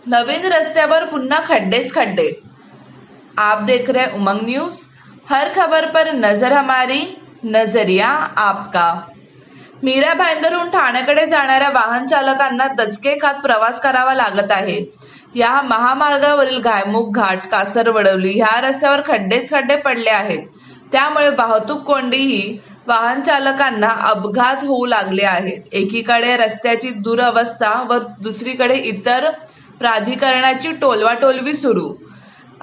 नवीन रस्त्यावर पुन्हा खड्डेच खड्डे। आप देख रहे उमंग न्यूज। हर खबर पर नजर हमारी, नजरिया आपका। मीरा भाईंदरहून ठाण्याकडे जाणाऱ्या वाहन चालकांना दचके खात प्रवास करावा लागत आहे। या महामार्गावरील गायमुख घाट, कासरवडवली ह्या रस्त्यावर खड्डेच खड्डे पडले आहेत। त्यामुळे वाहतूक कोंडीही वाहन चालकांना अपघात होऊ लागले आहेत। एकीकडे रस्त्याची दुरवस्था व दुसरीकडे इतर प्राधिकरणाची टोलवाटोलवी सुरू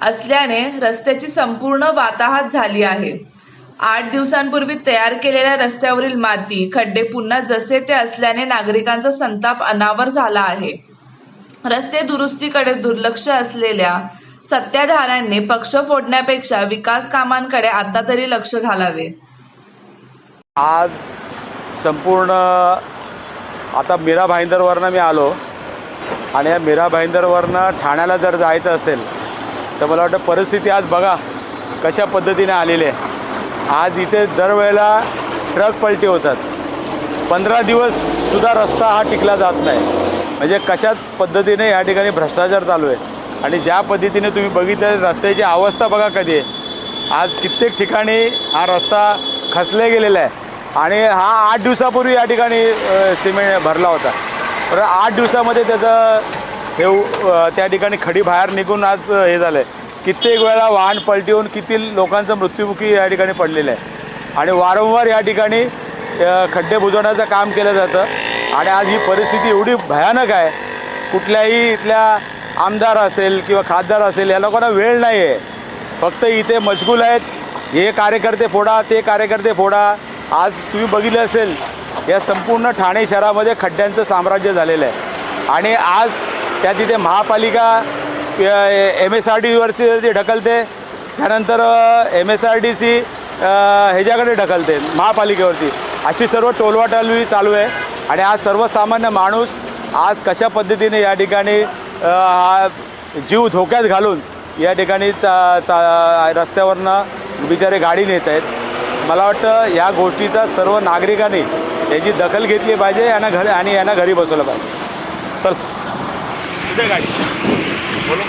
असल्याने रस्त्याची संपूर्ण वाताहत झाली आहे। 8 दिवसांपूर्वी तयार केलेल्या रस्त्यावरील माती, खड्डे पुन्हा जसे ते असल्याने नागरिकांचा संताप अनावर झाला आहे। रस्ते दुरुस्तीकडे दुर्लक्ष असलेल्या सत्ताधाऱ्यांनी पक्ष फोडण्यापेक्षा विकास कामांकडे आता तरी लक्ष घालावे। आज संपूर्ण आता मीरा भाईंदरवरनं मी आलो आणि या मीरा भाईंदरवरनं ठाण्याला जर जायचं असेल तर मला वाटतं परिस्थिती आज बघा कशा पद्धतीने आलेली आहे। आज इथे दरवेळेला ट्रक पलटी होतात, 15 दिवससुद्धा रस्ता हा टिकला जात नाही। म्हणजे कशा पद्धतीने या ठिकाणी भ्रष्टाचार चालू आहे आणि ज्या पद्धतीने तुम्ही बघितलं रस्त्याची अवस्था बघा कधी आहे। आज कित्येक ठिकाणी हा रस्ता खचले गेलेला आहे आणि हा 8 दिवसापूर्वी या ठिकाणी सिमेंट भरला होता, तर 8 दिवसामध्ये त्याचं हे त्या ठिकाणी खडी बाहेर निघून आज हे झालं आहे। कित्येक वेळा वाहन पलटी होऊन किती लोकांचं मृत्युमुखी या ठिकाणी पडलेलं आहे आणि वारंवार या ठिकाणी खड्डे बुजवण्याचं काम केलं जातं आणि आज ही परिस्थिती एवढी भयानक आहे। कुठल्याही इथल्या आमदार असेल किंवा खासदार असेल या लोकांना वेळ नाही आहे, फक्त इथे मशगूल आहेत। हे कार्यकर्ते फोडा, ते कार्यकर्ते फोडा। आज तुम्ही बघितलं असेल या संपूर्ण ठाणे शहरामध्ये खड्ड्यांचं साम्राज्य झालेलं आहे आणि आज त्या तिथे महापालिका MSRDCवरती ढकलते, त्यानंतर MSRDC ह्याच्याकडे ढकलते महापालिकेवरती, अशी सर्व टोलवाटोलवी चालू आहे। आणि आज सर्वसामान्य माणूस आज कशा पद्धतीने या ठिकाणी जीव धोक्यात घालून या ठिकाणी रस्त्यावरनं बिचारे गाडी नेत आहेत। मला वाटतं या गोष्टीचा सर्व नागरिकांनी याची दखल घेतली पाहिजे आणि यांना घरी बसवलं पाहिजे। चल कुठे गाडी बोलू